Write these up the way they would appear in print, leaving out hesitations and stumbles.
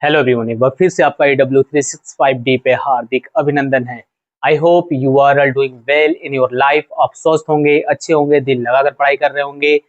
Hello everyone, एक बार फिर से आपका AW365D पे हार्दिक अभिनंदन है। I hope you are all doing well in your life. आप स्वस्थ होंगे, अच्छे होंगे, दिल लगाकर पढ़ाई कर रहे होंगे।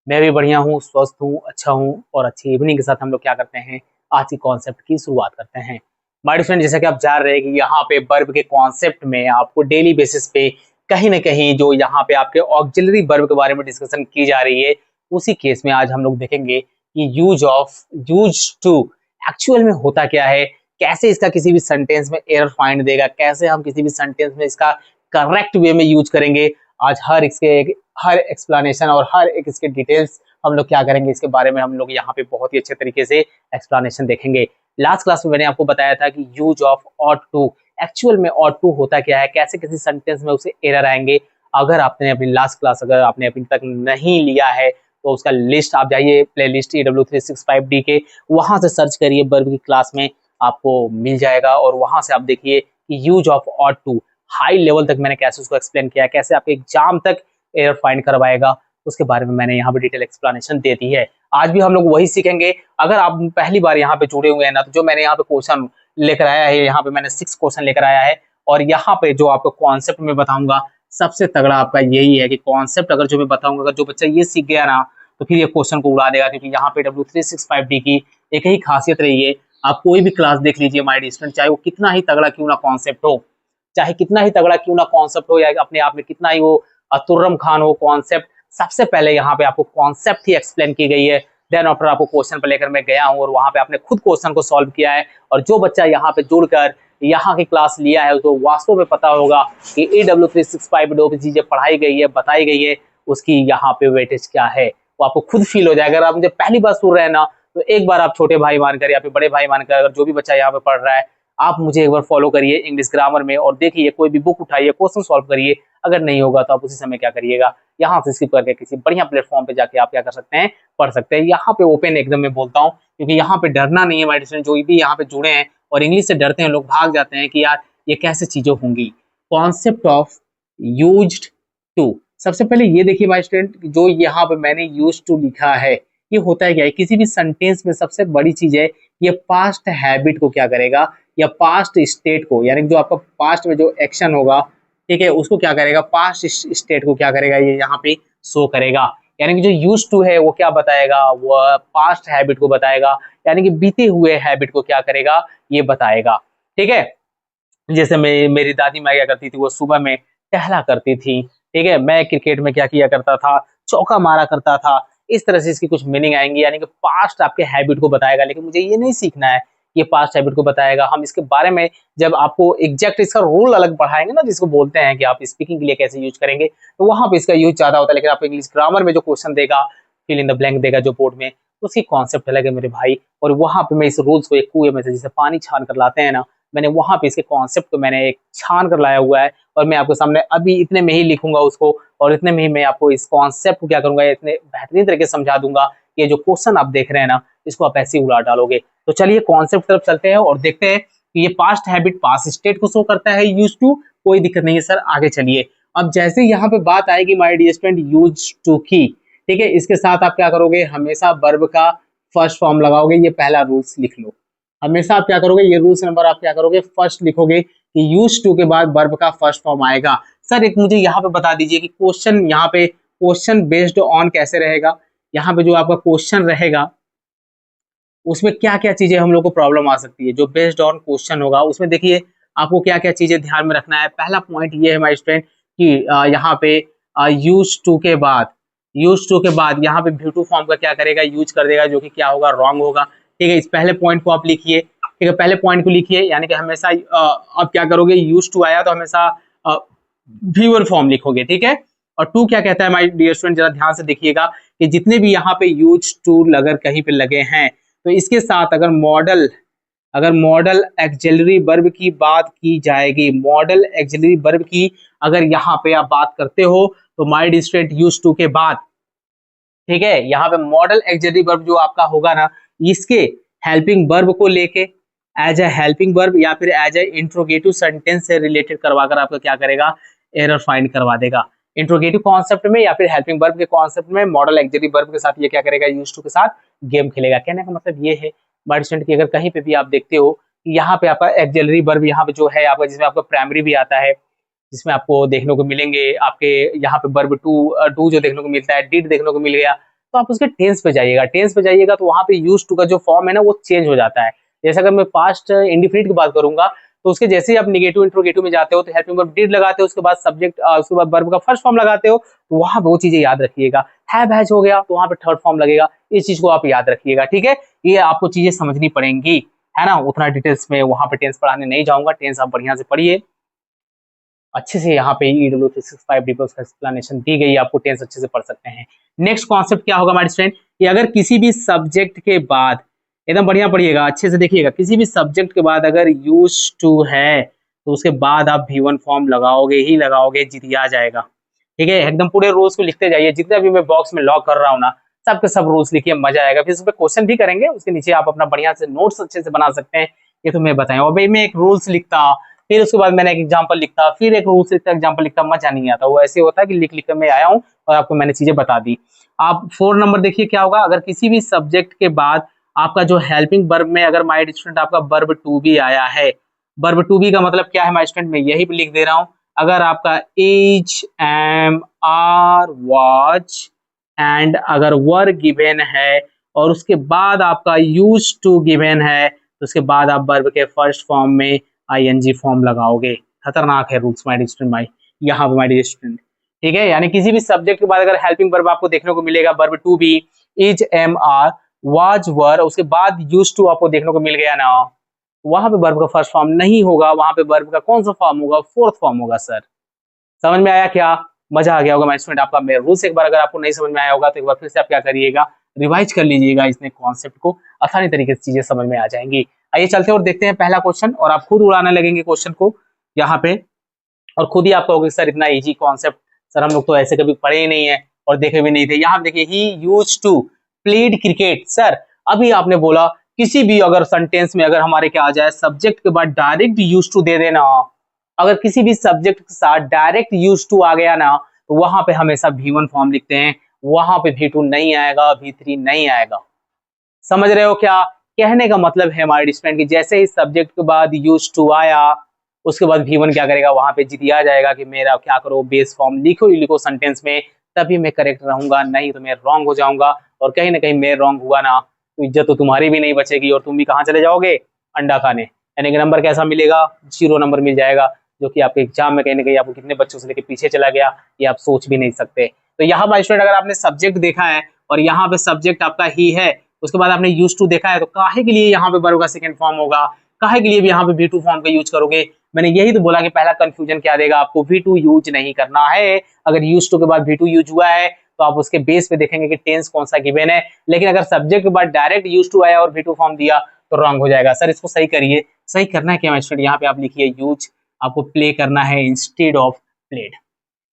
मैं भी बढ़िया हूँ, स्वस्थ हूँ, अच्छा हूँ। और अच्छी इवनिंग के साथ हम लोग क्या करते हैं, आज की कॉन्सेप्ट की शुरुआत करते हैं। माय डियर फ्रेंड, जैसा कि आप जान रहे हैं कि यहाँ पे वर्ब के कॉन्सेप्ट में आपको डेली बेसिस पे कहीं ना कहीं जो यहाँ पे आपके ऑक्सिलरी वर्ब के बारे में डिस्कशन की जा रही है, उसी केस में आज हम लोग देखेंगे कि यूज टू एक्चुअल में होता क्या है, कैसे इसका किसी भी सेंटेंस में एरर फाइंड देगा, कैसे हम किसी भी सेंटेंस में इसका करेक्ट वे में यूज करेंगे। आज हर एक्सप्लेनेशन और हर एक इसके डिटेल्स हम लोग क्या करेंगे, इसके बारे में हम लोग यहाँ पे बहुत ही अच्छे तरीके से एक्सप्लेनेशन देखेंगे। लास्ट क्लास में मैंने आपको बताया था कि use of ought to, actual में ऑट टू होता क्या है, कैसे किसी सेंटेंस में उसे एरर आएंगे। अगर आपने अपनी लास्ट क्लास अगर आपने अभी तक नहीं लिया है तो उसका लिस्ट आप जाइए प्ले लिस्ट AW365D के, वहां से सर्च करिए, वर्ब की क्लास में आपको मिल जाएगा। और वहां से आप देखिए कि use of ought to high level तक मैंने कैसे उसको एक्सप्लेन किया, कैसे आपके एग्जाम तक एरर फाइंड करवाएगा, उसके बारे में मैंने यहाँ पे डिटेल एक्सप्लेनेशन दे दी है। आज भी हम लोग वही सीखेंगे। अगर आप पहली बार यहाँ पे जुड़े हुए हैं ना, तो जो मैंने यहाँ पे क्वेश्चन लेकर आया है, यहाँ पे मैंने 6 क्वेश्चन लेकर आया है। और यहाँ पे जो आपको कॉन्सेप्ट में बताऊंगा, सबसे तगड़ा आपका यही है कि कॉन्सेप्ट अगर जो मैं बताऊंगा, अगर जो बच्चा ये सीख गया ना, तो फिर ये क्वेश्चन को उड़ा देगा। क्योंकि यहाँ पे W365D की एक ही खासियत रही है, आप कोई भी क्लास देख लीजिए माय डियर स्टूडेंट, चाहे वो कितना ही तगड़ा क्यों ना कॉन्सेप्ट हो, चाहे कितना ही तगड़ा क्यों ना कॉन्सेप्ट हो, या अपने आप में कितना ही वो तुर्रम खान हो कॉन्सेप्ट, सबसे पहले यहाँ पे आपको कॉन्सेप्ट ही एक्सप्लेन की गई है। देन आफ्टर आपको क्वेश्चन पर लेकर मैं गया हूँ और वहां पे आपने खुद क्वेश्चन को सॉल्व किया है। और जो बच्चा यहाँ पे जुड़कर यहाँ की क्लास लिया है, उसको वास्तव में पता होगा कि AW365 पे चीजें पढ़ाई गई है, बताई गई है, उसकी यहाँ पे वेटेज क्या है, वो आपको खुद फील हो जाएगा। अगर आप मुझे पहली बार सुन रहे हैं ना, तो एक बार आप छोटे भाई मानकर या फिर बड़े भाई मानकर, अगर जो भी बच्चा यहाँ पे पढ़ रहा है, आप मुझे एक बार फॉलो करिए इंग्लिश ग्रामर में और देखिए, कोई भी बुक उठाइए, क्वेश्चन सॉल्व करिए। अगर नहीं होगा तो आप उसी समय क्या करिएगा, यहाँ से स्किप करके किसी बढ़िया प्लेटफॉर्म पे जाके आप क्या कर सकते हैं, पढ़ सकते हैं। यहाँ पे ओपन एकदम मैं बोलता हूँ, क्योंकि यहाँ पे डरना नहीं है माय स्टूडेंट। जो भी यहाँ पे जुड़े हैं और इंग्लिश से डरते हैं, लोग भाग जाते हैं कि यार ये कैसे चीजें होंगी। कॉन्सेप्ट ऑफ यूज्ड टू, सबसे पहले ये देखिए माय स्टूडेंट, जो यहाँ पे मैंने यूज टू लिखा है, ये होता है क्या है, किसी भी सेंटेंस में सबसे बड़ी चीज है, ये पास्ट हैबिट को क्या करेगा, या पास्ट स्टेट को, यानी जो आपका पास्ट में जो एक्शन होगा, ठीक है, उसको क्या करेगा, पास्ट स्टेट को क्या करेगा, ये यहाँ पे शो करेगा। यानी कि जो यूज टू है वो क्या बताएगा, वो पास्ट हैबिट को बताएगा, यानी कि बीते हुए हैबिट को क्या करेगा, ये बताएगा। ठीक है, जैसे मेरी दादी माँ क्या करती थी, वो सुबह में टहला करती थी। ठीक है, मैं क्रिकेट में क्या किया करता था, चौका मारा करता था। इस तरह से इसकी कुछ मीनिंग आएंगी, यानी कि पास्ट आपके हैबिट को बताएगा। लेकिन मुझे ये नहीं सीखना है, ये पास्ट हैबिट को बताएगा। हम इसके बारे में जब आपको एग्जैक्ट इसका रूल अलग पढ़ाएंगे ना, जिसको बोलते हैं कि आप स्पीकिंग के लिए कैसे यूज करेंगे, तो वहां पे इसका यूज ज्यादा होता है। लेकिन आपको इंग्लिश ग्रामर में जो क्वेश्चन देगा, फिल इन द ब्लैंक देगा जो बोर्ड में, उसकी कॉन्सेप्ट अलग है मेरे भाई। और वहां पे मैं इस रूल्स को एक कुएं में से जैसे पानी छान कर लाते हैं ना, मैंने वहां पे इसके कॉन्सेप्ट को मैंने एक छान कर लाया हुआ है। और मैं आपके सामने अभी इतने में ही लिखूंगा उसको, और इतने में ही मैं आपको इस कॉन्सेप्ट को क्या करूंगा, इतने बेहतरीन तरीके से समझा दूंगा। ये जो क्वेश्चन आप देख रहे हैं ना, इसको आप ऐसे ही उड़ा डालोगे। तो चलिए कॉन्सेप्ट तरफ चलते हैं और देखते हैं कि ये पास्ट हैबिट पास्ट स्टेट को शो करता है, यूज टू, कोई दिक्कत नहीं है सर, आगे चलिए। अब जैसे यहाँ पे बात आएगी my dear student use to की, ठीक है, इसके साथ आप क्या करोगे, हमेशा वर्ब का फर्स्ट फॉर्म लगाओगे। ये पहला रूल्स लिख लो, हमेशा आप क्या करोगे, ये रूल्स नंबर आप क्या करोगे, फर्स्ट लिखोगे कि यूज टू के बाद वर्ब का फर्स्ट फॉर्म आएगा। सर एक मुझे यहाँ पे बता दीजिए कि क्वेश्चन, यहाँ पे क्वेश्चन बेस्ड ऑन कैसे रहेगा, यहाँ पे जो आपका क्वेश्चन रहेगा उसमें क्या क्या चीजें हम लोग को प्रॉब्लम आ सकती है। जो बेस्ड ऑन क्वेश्चन होगा उसमें देखिए आपको क्या क्या चीजें ध्यान में रखना है। पहला पॉइंट ये है माय स्टूडेंट कि यहाँ पे यूज टू के बाद यहाँ पे ब्यूटू फॉर्म का क्या करेगा, यूज कर देगा, जो कि क्या होगा, रॉन्ग होगा। ठीक है, इस पहले पॉइंट को आप लिखिए। ठीक है, पहले पॉइंट को लिखिए, यानी कि हमेशा आप क्या करोगे, यूज टू आया तो हमेशा व्यूअर फॉर्म लिखोगे। ठीक है, और टू क्या कहता है माय डियर स्टूडेंट, जरा ध्यान से देखिएगा कि जितने भी यहाँ पे यूज टू अगर कहीं पे लगे हैं, तो इसके साथ अगर मॉडल एक्सिलरी वर्ब की बात की जाएगी, मॉडल एक्सिलरी वर्ब की अगर यहाँ पे आप बात करते हो, तो my dear student use to के बाद, ठीक है, यहाँ पे मॉडल एक्सिलरी वर्ब जो आपका होगा ना, इसके हेल्पिंग वर्ब को लेके एज ए हेल्पिंग वर्ब या फिर एज ए इंट्रोगेटिव सेंटेंस से रिलेटेड करवाकर आपका क्या करेगा, एरर फाइंड करवा देगा। इंट्रोगेटिव कॉन्सेप्ट में या फिर हेल्पिंग वर्ब के कॉन्सेप्ट में मॉडल एक्सिलरी वर्ब के साथ ये क्या करेगा, यूज टू के साथ गेम खेलेगा। कहने का मतलब ये है माय स्टूडेंट की अगर कहीं पे भी आप देखते हो कि यहाँ पे आपका एक्सिलरी वर्ब यहाँ पे जो है आपका, जिसमें आपका प्राइमरी भी आता है, जिसमें आपको देखने को मिलेंगे आपके यहाँ पे वर्ब टू टू जो देखने को मिलता है, डिड देखने को मिल गया, तो आप उसके टेंस पे जाइएगा। टेंस पे जाइएगा तो वहाँ पे यूज टू का जो फॉर्म है ना वो चेंज हो जाता है। जैसे अगर मैं पास्ट इंडिफिनिट की बात करूंगा तो उसके जैसे ही आप निगेटिव इंट्रोगेटिव में जाते हो तो हेल्पिंग वर्ब डिड लगाते हो, उसके बाद सब्जेक्ट, उसके बाद वर्ब का फर्स्ट फॉर्म लगाते हो, तो वहां पे वो चीजें याद रखिएगा। हैव हैज हो गया तो वहां पे थर्ड फॉर्म लगेगा, इस चीज को आप याद रखिएगा, ठीक है। ये आपको चीजें समझनी पड़ेंगी, है ना। उतना डिटेल्स में वहां पे टेंस पढ़ाने नहीं जाऊंगा, टेंस आप बढ़िया से पढ़िए अच्छे से। यहाँ पे EW365D पे उसका एक्सप्लेनेशन दी गई है, आपको टेंस अच्छे से पढ़ सकते हैं। नेक्स्ट कॉन्सेप्ट क्या होगा हमारे स्टूडेंट कि अगर किसी भी सब्जेक्ट के बाद, एकदम बढ़िया पढ़िएगा अच्छे से देखिएगा, किसी भी सब्जेक्ट के बाद अगर यूज टू है तो उसके बाद आप V1 फॉर्म लगाओगे ही लगाओगे, जितिया जाएगा, ठीक है। एकदम पूरे रूल्स को लिखते जाइए, जितने भी मैं बॉक्स में लॉक कर रहा हूँ ना, सबके सब रूल्स लिखिए, मजा आएगा। फिर उस पर क्वेश्चन भी करेंगे, उसके नीचे आप अपना बढ़िया से नोट्स अच्छे से बना सकते हैं। ये तो मैं बताया, और भाई मैं एक रूल्स लिखता, फिर उसके बाद मैंने एक एग्जांपल लिखता, फिर एक रूल्स लिखता, एग्जांपल लिखता, मजा नहीं आता। वो ऐसे होता है कि लिख लिख कर मैं आया हूँ और आपको मैंने चीजें बता दी। आप 4 नंबर देखिए क्या होगा, अगर किसी भी सब्जेक्ट के बाद आपका जो हेल्पिंग वर्ब में अगर माय स्टूडेंट आपका वर्ब टू बी आया है, वर्ब टू बी का मतलब क्या है माय स्टूडेंट, मैं यही लिख दे रहा हूँ। अगर आपका is, am, are, was and अगर वर गिवन है और उसके बाद आपका यूज टू गिवन है, तो उसके बाद आप वर्ब के फर्स्ट फॉर्म में ING फॉर्म लगाओगे। खतरनाक है रूल्स माय स्टूडेंट, भाई यहाँ पे माय स्टूडेंट, ठीक है। यानी किसी भी सब्जेक्ट के बाद अगर हेल्पिंग वर्ब आपको देखने को मिलेगा, verb to be, is, am, are, was, were, उसके बाद यूज टू आपको देखने को मिल गया ना, वहां पे वर्ब का फर्स्ट फॉर्म नहीं होगा, वहां पे वर्ब का कौन सा फॉर्म होगा, फोर्थ फॉर्म होगा सर। समझ में आया क्या, मजा आ गया होगा माय स्टूडेंट आपका। मेरे रूल्स एक बार अगर आपको नहीं समझ में आया होगा तो एक बार फिर से आप क्या करिएगा, रिवाइज कर लीजिएगा इसने कॉन्सेप्ट को, आसानी तरीके से चीजें समझ में आ जाएंगी। आइए चलते हैं और देखते हैं पहला क्वेश्चन, और आप खुद उड़ाने लगेंगे क्वेश्चन को यहाँ पे, और खुद ही आप कहोगे सर इतना इजी कॉन्सेप्ट, सर हम लोग तो ऐसे कभी पढ़े ही नहीं है और देखे भी नहीं थे। यहाँ देखिए, he used to played cricket. Sir अभी आपने बोला किसी भी अगर सेंटेंस में अगर हमारे क्या आ जाए, सब्जेक्ट के बाद डायरेक्ट यूज टू दे देना, अगर किसी भी सब्जेक्ट के साथ डायरेक्ट यूज टू आ गया ना, तो वहां पे हमेशा V1 फॉर्म लिखते हैं, वहां पे V2 नहीं आएगा, V3 नहीं आएगा। समझ रहे हो क्या कहने का मतलब है हमारे स्टूडेंट की, जैसे ही सब्जेक्ट के बाद यूज टू आया उसके बाद V1 क्या करेगा, वहां पे जितिया जाएगा कि मेरा क्या करो, बेस फॉर्म लिखो ही लिखो सेंटेंस में, तभी मैं करेक्ट रहूंगा, नहीं तो मैं रॉन्ग हो जाऊंगा। और कहीं ना कहीं मैं रॉन्ग हुआ ना तो इज्जत तो तुम्हारी भी नहीं बचेगी और तुम भी कहाँ चले जाओगे, अंडा खाने। यानी कि नंबर कैसा मिलेगा, 0 नंबर मिल जाएगा, जो कि आपके एग्जाम में कहीं ना कहीं आपको कितने बच्चों से लेके पीछे चला गया ये आप सोच भी नहीं सकते। तो यहाँ बाय स्टूडेंट अगर आपने सब्जेक्ट देखा है और यहाँ पे सब्जेक्ट आपका ही है, उसके बाद आपने यूज टू देखा है, तो काहे के लिए यहाँ पे वर्ब का सेकंड फॉर्म होगा, काहे के लिए भी यहाँ पे V2 फॉर्म का यूज करोगे। मैंने यही तो बोला कि पहला कंफ्यूजन क्या देगा आपको, V2 यूज नहीं करना है। अगर यूज टू के बाद V2 यूज हुआ है तो आप उसके बेस पे देखेंगे कि टेंस कौन सा गिवन है, लेकिन अगर सब्जेक्ट के बाद डायरेक्ट यूज टू आया और V2 फॉर्म दिया तो रॉन्ग हो जाएगा। सर इसको सही करिए, सही करना है क्या स्टूडेंट, यहाँ पे आप लिखिए यूज, आपको प्ले करना है इंस्टेड ऑफ प्लेड,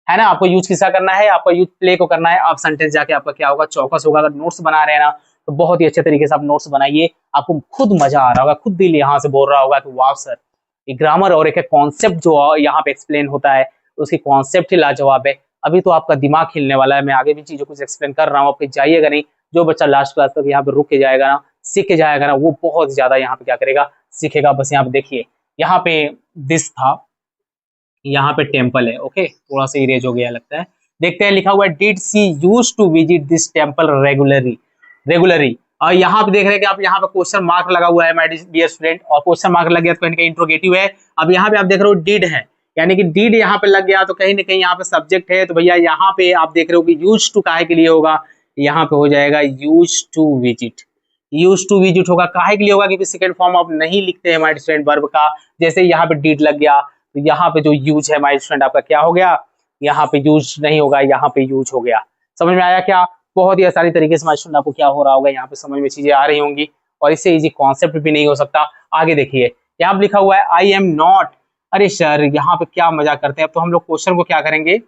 है ना। आपको यूज किसका करना है, आपका यूज प्ले को करना है। आप सेंटेंस जाके आपका क्या होगा, चौकस होगा। अगर नोट्स बना रहे हैं ना तो बहुत ही अच्छे तरीके से आप नोट्स बनाइए, आपको खुद मजा आ रहा होगा, खुद दिल यहाँ से बोल रहा होगा कि वाह सर ये ग्रामर और एक कॉन्सेप्ट जो यहाँ पे एक्सप्लेन होता है उसकी कॉन्सेप्ट ही लाजवाब है। अभी तो आपका दिमाग हिलने वाला है, मैं आगे भी चीजों कुछ एक्सप्लेन कर रहा हूँ, आप जाइएगा नहीं। जो बच्चा लास्ट क्लास तक यहाँ पे रुक के जाएगा ना, सीख के जाएगा ना, वो बहुत ज्यादा यहाँ पे क्या करेगा, सीखेगा। बस यहाँ पे देखिए, यहाँ पे दिस था, यहाँ पे टेम्पल है, ओके थोड़ा सा इरेज हो गया लगता है। देखते हैं, लिखा हुआ है did she use to visit this temple regularly, regularly. और यहाँ पे देख रहे हैं कि आप यहाँ पे क्वेश्चन मार्क लगा हुआ है माय डियर स्टूडेंट, और क्वेश्चन मार्क लग गया तो कहीं ना कहीं इंट्रोगेटिव है। अब यहाँ पे आप देख रहे हो डिड है, यानी कि डिड यहाँ पे लग गया तो कहीं ना कहीं यहाँ पे सब्जेक्ट है, तो भैया यहाँ पे आप देख रहे हो कि यूज टू काहे के लिए होगा, यहाँ पे हो जाएगा use to visit. Use to visit होगा काहे के लिए होगा, क्योंकि सेकंड फॉर्म आप नहीं लिखते हैं माय स्टूडेंट वर्ब का। जैसे यहाँ पे डिड लग गया तो यहाँ पे जो यूज है माय स्टूडेंट आपका क्या हो गया, यहाँ पे यूज नहीं होगा, यहाँ पे यूज हो गया। समझ में आया क्या, बहुत ही आसानी तरीके से माय स्टूडेंट आपको क्या हो रहा होगा, यहाँ पे समझ में चीजें आ रही होंगी, और इससे इजी कॉन्सेप्ट भी नहीं हो सकता। आगे देखिए, यहाँ पे लिखा हुआ है आई एम नॉट। अरे सर यहाँ पे क्या मजाक करते हैं, अब तो हम लोग क्वेश्चन को क्या करेंगे,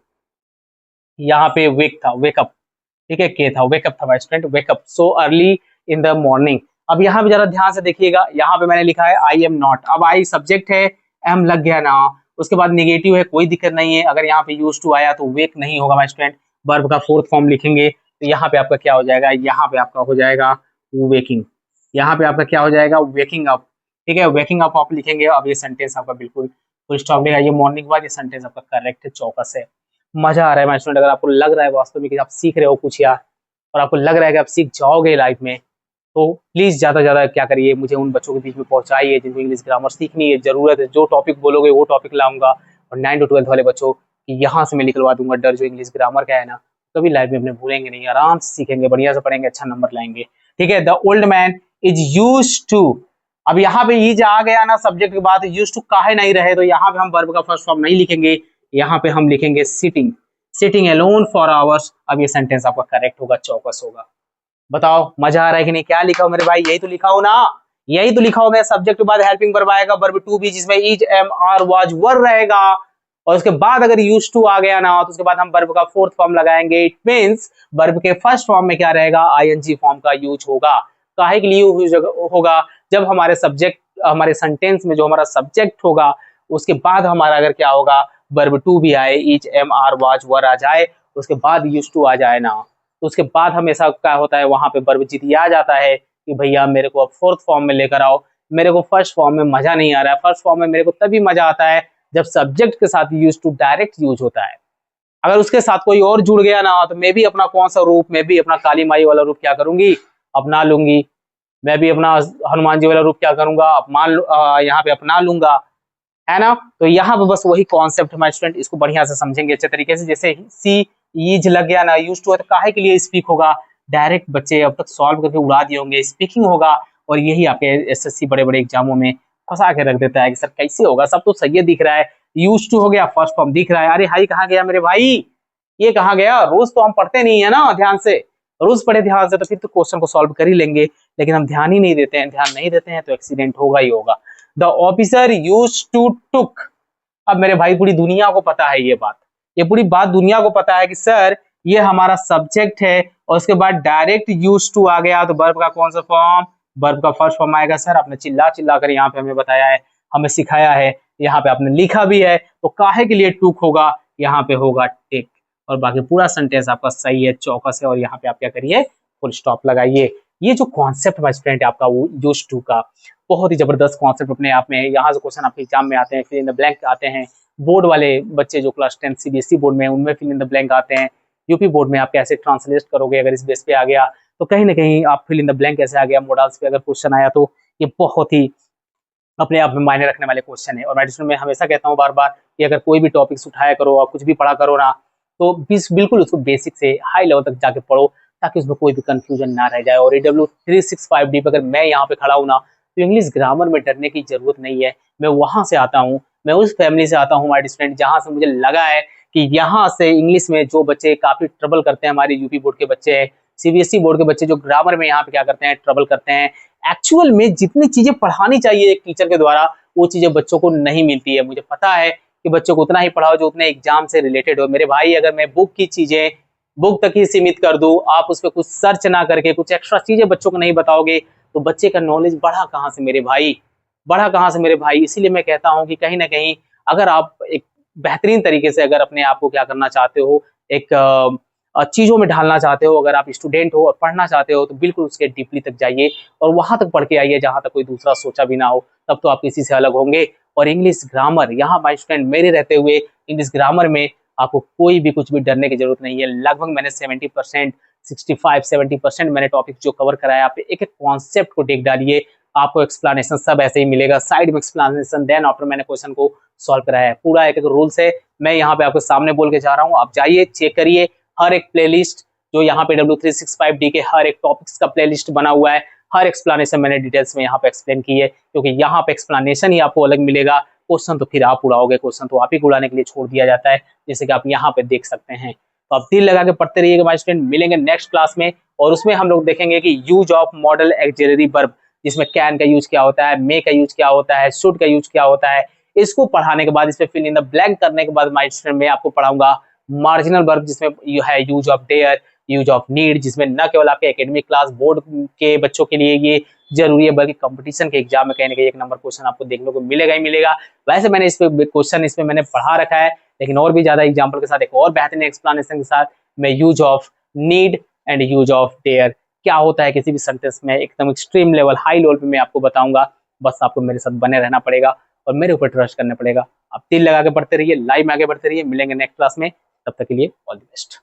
यहाँ पे वेक था, वेकअप, ठीक है, के था, वेकअप था my student, wake up so early in the morning. अब यहाँ पे जरा ध्यान से देखिएगा, यहाँ पे मैंने लिखा है आई एम नॉट, अब आई सब्जेक्ट है, एम लग गया ना, उसके बाद नेगेटिव है, कोई दिक्कत नहीं है। अगर यहाँ पे यूज टू आया तो वेक नहीं होगा माय स्टूडेंट, वर्ब का फोर्थ फॉर्म लिखेंगे, तो यहाँ पे आपका क्या हो जाएगा, यहाँ पे आपका हो जाएगा वेकिंग। यहाँ पे आपका क्या हो जाएगा, वेकिंग अप। ठीक है, वेकिंग अप आप लिखेंगे। अब ये सेंटेंस आपका बिल्कुल फुल स्टॉप लेगा, ये मॉर्निंग के बाद ये सेंटेंस आपका करेक्ट है, चौकस है। मजा आ रहा है माय स्टूडेंट, अगर आपको लग रहा है वास्तव में कि आप सीख रहे हो कुछ यार, और आपको लग रहा है कि आप सीख जाओगे लाइफ में, तो प्लीज ज्यादा से ज्यादा क्या करिए, मुझे उन बच्चों के बीच में पहुंचाइए जिनको इंग्लिश ग्रामर सीखनी है, जरूरत है। जो टॉपिक बोलोगे वो टॉपिक लाऊंगा, और 9 to 12 वाले बच्चों की यहाँ से मैं निकलवा दूंगा डर। जो इंग्लिश ग्रामर का है ना, कभी लाइफ में अपने भूलेंगे नहीं, आराम से सीखेंगे, बढ़िया से पढ़ेंगे, अच्छा नंबर लाएंगे। ठीक है, the old man is use to. अब यहाँ पे इज आ गया ना सब्जेक्ट के बाद, यूज टू काहे नहीं रहे, तो यहाँ पे हम वर्ब का फर्स्ट फॉर्म नहीं लिखेंगे, यहाँ पे हम लिखेंगे sitting, sitting alone for hours. अब ये सेंटेंस आपका करेक्ट होगा, चौकस होगा। बताओ मजा आ रहा है कि नहीं, क्या लिखा हो मेरे भाई, यही तो लिखा हो ना, यही तो लिखा हो। मैं सब्जेक्ट के बाद हेल्पिंग वर्ब आएगा, वर्ब टू भी, जिसमें is am are was were रहेगा, और उसके बाद अगर यूज टू आ गया ना, तो उसके बाद हम वर्ब का फोर्थ फॉर्म लगाएंगे। इट मींस वर्ब के फर्स्ट फॉर्म में क्या रहेगा, आईएनजी फॉर्म का यूज होगा। काहे के लिए यूज होगा, जब हमारे सब्जेक्ट, हमारे सेंटेंस में जो हमारा सब्जेक्ट होगा, उसके बाद हमारा अगर क्या होगा, वर्ब टू भी आए, is am are was were आ जाए, उसके बाद यूज टू आ जाए ना, तो उसके बाद हमेशा क्या होता है, वहां पे वर्ब जितिया जाता है कि भैया मेरे को अब फोर्थ फॉर्म में लेकर आओ, मेरे को फर्स्ट फॉर्म में मजा नहीं आ रहा है। फर्स्ट फॉर्म में मेरे को तभी मजा आता है जब सब्जेक्ट के साथ यूज टू डायरेक्ट यूज होता है। अगर उसके साथ कोई और जुड़ गया ना, तो मैं भी अपना कौन सा रूप, मैं भी अपना काली माई वाला रूप क्या करूंगी, अपना लूंगी। मैं भी अपना हनुमान जी वाला रूप क्या करूंगा, यहाँ पे अपना लूंगा, है ना। तो यहाँ पे बस वही कॉन्सेप्ट हमारे स्टूडेंट, इसको बढ़िया से समझेंगे अच्छे तरीके से। जैसे सी ईज लग गया ना, यूज टू है, तो काहे के लिए स्पीक होगा, डायरेक्ट बच्चे अब तक सॉल्व करके उड़ा दिए होंगे, स्पीकिंग होगा। और यही आपके एसएससी बड़े बड़े एग्जामों में फंसा के रख देता है कि सर कैसे होगा, सब तो सही दिख रहा है, यूज टू हो गया, फर्स्ट फॉर्म दिख रहा है, अरे हाई कहाँ गया मेरे भाई, ये कहाँ गया। रोज तो हम पढ़ते नहीं है ना ध्यान से, रोज पढ़े ध्यान से तो फिर तो क्वेश्चन को सॉल्व कर ही लेंगे, लेकिन हम ध्यान ही नहीं देते हैं, ध्यान नहीं देते हैं तो एक्सीडेंट होगा ही होगा। The officer use to took. अब मेरे भाई पूरी दुनिया को पता है ये बात, ये पूरी बात दुनिया को पता है कि सर ये हमारा सब्जेक्ट है, और उसके बाद डायरेक्ट यूज टू आ गया, तो वर्ब का कौन सा फॉर्म, वर्ब का फर्स्ट फॉर्म आएगा। सर आपने चिल्ला चिल्ला कर यहाँ पे हमें बताया है, हमें सिखाया है, यहाँ पे आपने लिखा भी है, तो काहे के लिए टूक होगा, यहाँ पे होगा टेक। और बाकी पूरा सेंटेंस आपका सही है, चौकस है, और यहाँ पे आप क्या करिए, फुल स्टॉप लगाइए। ये जो कॉन्सेप्ट है स्टूडेंट आपका वो यूज टू का, बहुत ही जबरदस्त कॉन्सेप्ट अपने आप में है। यहाँ से क्वेश्चन आपके एग्जाम में आते हैं, फिल इन द ब्लैंक आते हैं। बोर्ड वाले बच्चे जो क्लास 10 सीबीएसई बोर्ड में, उनमें फिल इन द ब्लैंक आते हैं। यूपी बोर्ड में आप कैसे ट्रांसलेट करोगे, अगर इस बेस पे आ गया तो कहीं ना कहीं आप फिल इन द ब्लैंक कैसे आ गया, मॉडल्स पे अगर क्वेश्चन आया, तो ये बहुत ही अपने आप में मायने रखने वाले क्वेश्चन है। और मैं में हमेशा कहता हूँ बार बार कि अगर कोई भी टॉपिक्स उठाया करो, आप कुछ भी पढ़ा करो ना, तो बिल्कुल उसको बेसिक से हाई लेवल तक जाके पढ़ो, ताकि उसमें कोई भी कंफ्यूजन ना रह जाए। और AW365D पे अगर मैं यहाँ पे खड़ा हूँ ना, तो इंग्लिश ग्रामर में डरने की जरूरत नहीं है। मैं वहां से आता हूँ, मैं उस फैमिली से आता हूँ माय स्टूडेंट, जहां से मुझे लगा है कि यहाँ से इंग्लिश में जो बच्चे काफी ट्रबल करते हैं, हमारे यूपी बोर्ड के बच्चे हैं, सीबीएसई बोर्ड के बच्चे जो ग्रामर में यहाँ पे क्या करते हैं, ट्रबल करते हैं। एक्चुअल में जितनी चीजें पढ़ानी चाहिए एक टीचर के द्वारा, वो चीजें बच्चों को नहीं मिलती है। मुझे पता है कि बच्चों को उतना ही पढ़ाओ जो उतने एग्जाम से रिलेटेड हो। मेरे भाई अगर मैं बुक की चीजें बुक तक ही सीमित कर दूं, आप उस पर कुछ सर्च ना करके कुछ एक्स्ट्रा चीजें बच्चों को नहीं बताओगे, तो बच्चे का नॉलेज बढ़ा कहाँ से मेरे भाई, बढ़ा कहाँ से मेरे भाई। इसीलिए मैं कहता हूँ कि कहीं ना कहीं अगर आप एक बेहतरीन तरीके से अगर अपने आप को क्या करना चाहते हो, एक चीजों में ढालना चाहते हो, अगर आप स्टूडेंट हो और पढ़ना चाहते हो, तो बिल्कुल उसके डीपली तक जाइए और वहां तक पढ़ के आइए जहां तक कोई दूसरा सोचा भी ना हो, तब तो आप किसी से अलग होंगे। और इंग्लिश ग्रामर यहाँ माय स्टूडेंट मेरे रहते हुए, इंग्लिश ग्रामर में आपको कोई भी कुछ भी डरने की जरूरत नहीं है। लगभग मैंने 70%, 65-70% मैंने टॉपिक जो कवर कराया, आप एक एक कॉन्सेप्ट को देख डालिए, आपको एक्सप्लेनेशन सब ऐसे ही मिलेगा, साइड में एक्सप्लेनेशन, देन आफ्टर मैंने क्वेश्चन को सॉल्व कराया है। पूरा एक एक रूल्स है, मैं यहाँ पे आपको सामने बोल के जा रहा हूँ, आप जाइए चेक करिए। हर एक प्लेलिस्ट जो यहाँ पे W365D के हर एक टॉपिक्स का प्लेलिस्ट बना हुआ है, हर एक्सप्लेनेशन मैंने डिटेल्स में यहाँ पे एक्सप्लेन की है, क्योंकि यहाँ पे एक्सप्लेनेशन ही आपको अलग मिलेगा, क्वेश्चन तो फिर आप उड़ाओगे, क्वेश्चन तो आप ही को उड़ाने के लिए छोड़ दिया जाता है, जैसे कि आप यहाँ पे देख सकते हैं। तो आप दिल लगा के पढ़ते रहिएगा माय स्टूडेंट, मिलेंगे नेक्स्ट क्लास में, और उसमें हम लोग देखेंगे कि use of model axillary verb, जिसमें कैन का यूज क्या होता है, मे का यूज क्या होता है, शुड का यूज क्या होता है। इसको पढ़ाने के बाद, इस पे फिल इन द ब्लैंक करने के बाद माय स्टूडेंट मैं आपको पढ़ाऊंगा मार्जिनल वर्ब, जिसमें है use of dare, use of need, जिसमें न केवल आपके एकेडमिक क्लास बोर्ड के बच्चों के लिए ये जरूरी है, बल्कि कंपटीशन के एग्जाम में कहीं ना कहीं एक नंबर क्वेश्चन आपको देखने को मिलेगा ही मिलेगा। वैसे मैंने इस पे क्वेश्चन इसमें मैंने पढ़ा रखा है, लेकिन और भी ज्यादा एग्जाम्पल के साथ, एक और बेहतरीन एक्सप्लेनेशन के साथ मैं use of need and use of dare क्या होता है किसी भी सेंटेंस में, एकदम एक्सट्रीम लेवल, हाई लेवल पे मैं आपको बताऊंगा। बस आपको मेरे साथ बने रहना पड़ेगा और मेरे ऊपर ट्रस्ट करना पड़ेगा। आप दिल लगा के पढ़ते रहिए, लाइव में आगे बढ़ते रहिए। मिलेंगे नेक्स्ट क्लास में, तब तक के लिए ऑल द बेस्ट।